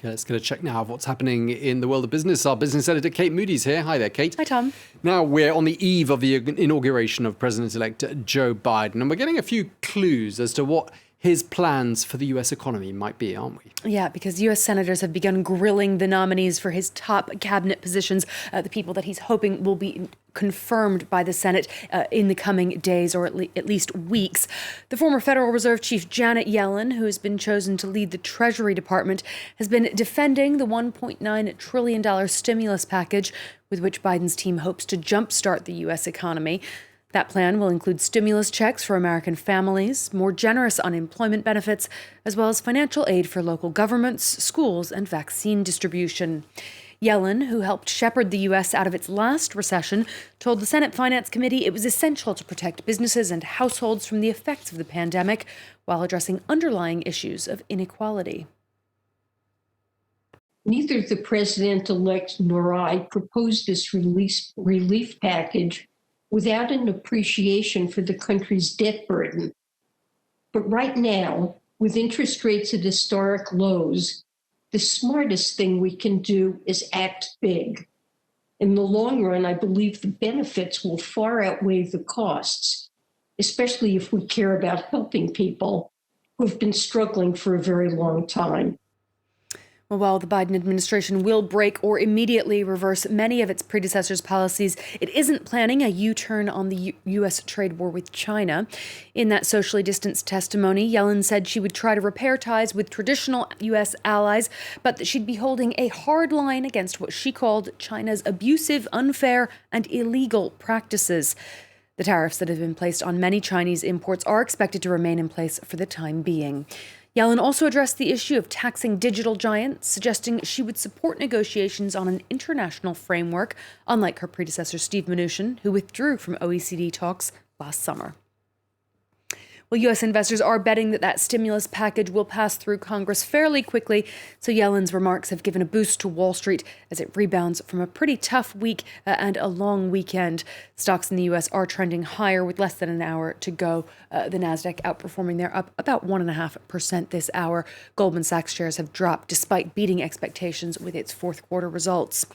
Let's get a check now of what's happening in the world of business. Our business editor, Kate Moody's here. Hi there, Kate. Hi, Tom. Now, we're on the eve of the inauguration of President-elect Joe Biden, and we're getting a few clues as to what his plans for the U.S. economy might be, aren't we? Yeah, because U.S. senators have begun grilling the nominees for his top cabinet positions, the people that he's hoping will be confirmed by the Senate in the coming days or at least weeks. The former Federal Reserve Chief Janet Yellen, who has been chosen to lead the Treasury Department, has been defending the $1.9 trillion stimulus package with which Biden's team hopes to jumpstart the U.S. economy. That plan will include stimulus checks for American families, more generous unemployment benefits, as well as financial aid for local governments, schools, and vaccine distribution. Yellen, who helped shepherd the U.S. out of its last recession, told the Senate Finance Committee it was essential to protect businesses and households from the effects of the pandemic while addressing underlying issues of inequality. Neither the president-elect nor I proposed this relief package without an appreciation for the country's debt burden. But right now, with interest rates at historic lows, the smartest thing we can do is act big. In the long run, I believe the benefits will far outweigh the costs, especially if we care about helping people who have been struggling for a very long time. Well, while the Biden administration will break or immediately reverse many of its predecessors' policies, it isn't planning a U-turn on the U.S. trade war with China. In that socially distanced testimony, Yellen said she would try to repair ties with traditional U.S. allies, but that she'd be holding a hard line against what she called China's abusive, unfair, and illegal practices. The tariffs that have been placed on many Chinese imports are expected to remain in place for the time being. Yellen also addressed the issue of taxing digital giants, suggesting she would support negotiations on an international framework, unlike her predecessor Steve Mnuchin, who withdrew from OECD talks last summer. Well, U.S. investors are betting that stimulus package will pass through Congress fairly quickly, so Yellen's remarks have given a boost to Wall Street as it rebounds from a pretty tough week and a long weekend. Stocks in the U.S. are trending higher with less than an hour to go. The Nasdaq outperforming there, up about 1.5% this hour. Goldman Sachs shares have dropped despite beating expectations with its fourth quarter results.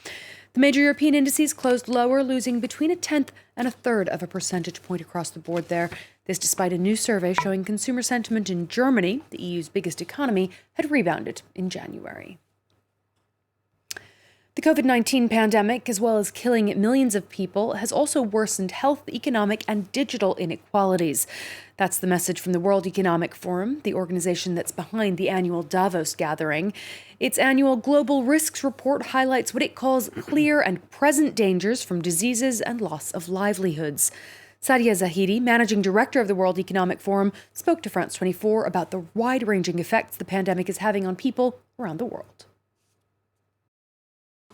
The major European indices closed lower, losing between 1/10 and 1/3 of a percentage point across the board there. This despite a new survey showing consumer sentiment in Germany, the EU's biggest economy, had rebounded in January. The COVID-19 pandemic, as well as killing millions of people, has also worsened health, economic, and digital inequalities. That's the message from the World Economic Forum, the organization that's behind the annual Davos gathering. Its annual Global Risks Report highlights what it calls clear and present dangers from diseases and loss of livelihoods. Sadia Zahidi, managing director of the World Economic Forum, spoke to France 24 about the wide-ranging effects the pandemic is having on people around the world.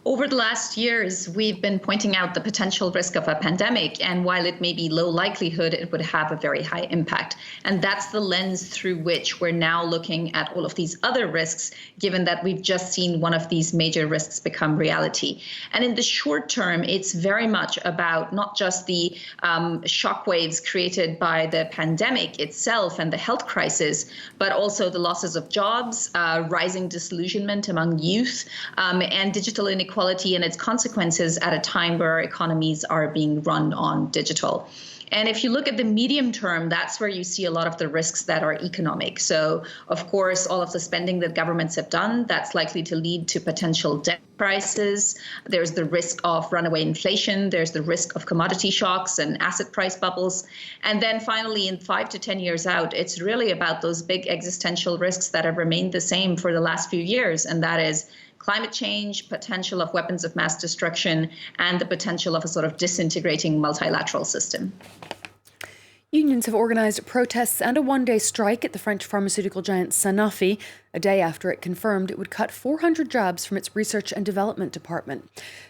Over the last years, we've been pointing out the potential risk of a pandemic, and while it may be low likelihood, it would have a very high impact. And that's the lens through which we're now looking at all of these other risks, given that we've just seen one of these major risks become reality. And in the short term, it's very much about not just the shockwaves created by the pandemic itself and the health crisis, but also the losses of jobs, rising disillusionment among youth, and digital inequality and its consequences at a time where our economies are being run on digital. And if you look at the medium term, that's where you see a lot of the risks that are economic. So, of course, all of the spending that governments have done, that's likely to lead to potential debt crisis. There's the risk of runaway inflation. There's the risk of commodity shocks and asset price bubbles. And then finally, in 5 to 10 years out, it's really about those big existential risks that have remained the same for the last few years. And that is climate change, potential of weapons of mass destruction, and the potential of a sort of disintegrating multilateral system. Unions have organized protests and a one-day strike at the French pharmaceutical giant Sanofi, a day after it confirmed it would cut 400 jobs from its research and development department.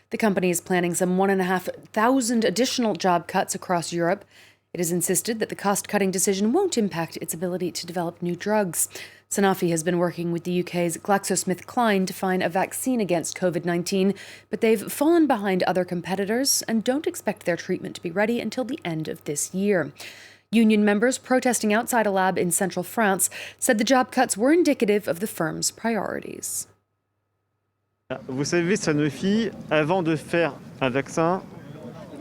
The company is planning some 1,500 additional job cuts across Europe. It has insisted that the cost-cutting decision won't impact its ability to develop new drugs. Sanofi has been working with the UK's GlaxoSmithKline to find a vaccine against COVID-19, but they've fallen behind other competitors and don't expect their treatment to be ready until the end of this year. Union members protesting outside a lab in central France said the job cuts were indicative of the firm's priorities. Vous savez, Sanofi, avant de faire un vaccin,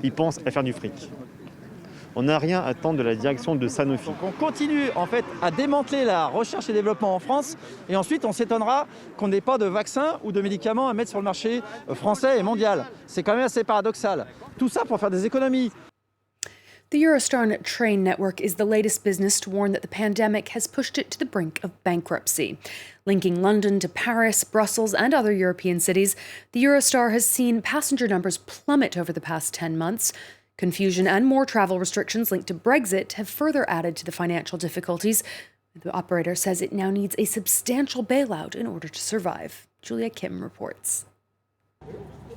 ils pensent à faire du fric. On n'a rien à attendre de la direction de Sanofi. Donc on continue en fait à démanteler la recherche et développement en France et ensuite on s'étonnera qu'on n'ait pas de vaccins ou de médicaments à mettre sur le marché français et mondial. C'est quand même assez paradoxal. Tout ça pour faire des économies. The Eurostar train network is the latest business to warn that the pandemic has pushed it to the brink of bankruptcy. Linking London to Paris, Brussels, and other European cities, the Eurostar has seen passenger numbers plummet over the past 10 months. Confusion and more travel restrictions linked to Brexit have further added to the financial difficulties. The operator says it now needs a substantial bailout in order to survive. Julia Kim reports.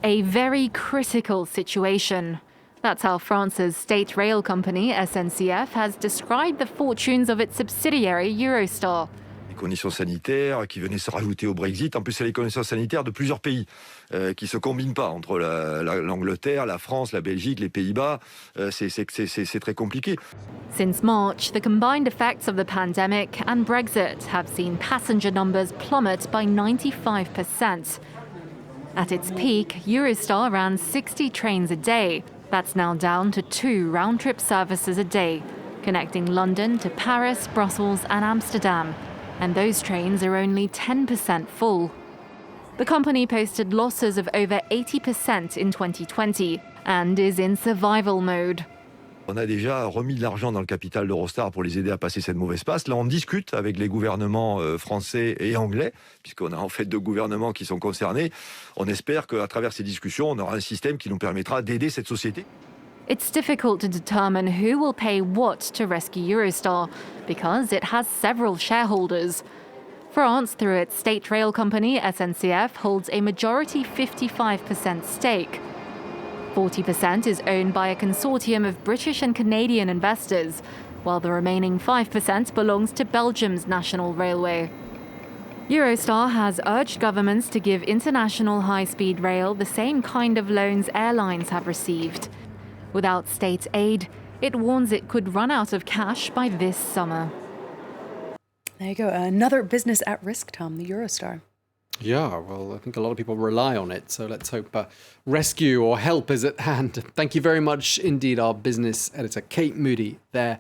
A very critical situation. That's how France's state rail company, SNCF, has described the fortunes of its subsidiary Eurostar. Les conditions sanitaires qui venaient se rajouter au Brexit. En plus, c'est les conditions sanitaires de plusieurs pays qui ne se combinent pas entre l'Angleterre, la France, la Belgique, les Pays-Bas. C'est très compliqué. Since March, the combined effects of the pandemic and Brexit have seen passenger numbers plummet by 95%. At its peak, Eurostar ran 60 trains a day. That's now down to 2 round-trip services a day, connecting London to Paris, Brussels and Amsterdam. And those trains are only 10% full. The company posted losses of over 80% in 2020 and is in survival mode. On a déjà remis de l'argent dans le capital d'Eurostar pour les aider à passer cette mauvaise passe. Là, on discute avec les gouvernements français et anglais, puisqu'on a en fait 2 gouvernements qui sont concernés. On espère qu'à travers ces discussions, on aura un système qui nous permettra d'aider cette société. It's difficult to determine who will pay what to rescue Eurostar because it has several shareholders. France, through its state rail company SNCF, holds a majority 55% stake. 40% is owned by a consortium of British and Canadian investors, while the remaining 5% belongs to Belgium's National Railway. Eurostar has urged governments to give international high-speed rail the same kind of loans airlines have received. Without state aid, it warns it could run out of cash by this summer. There you go. Another business at risk, Tom, the Eurostar. Yeah, well, I think a lot of people rely on it, so let's hope rescue or help is at hand. Thank you very much indeed, our business editor, Kate Moody, there.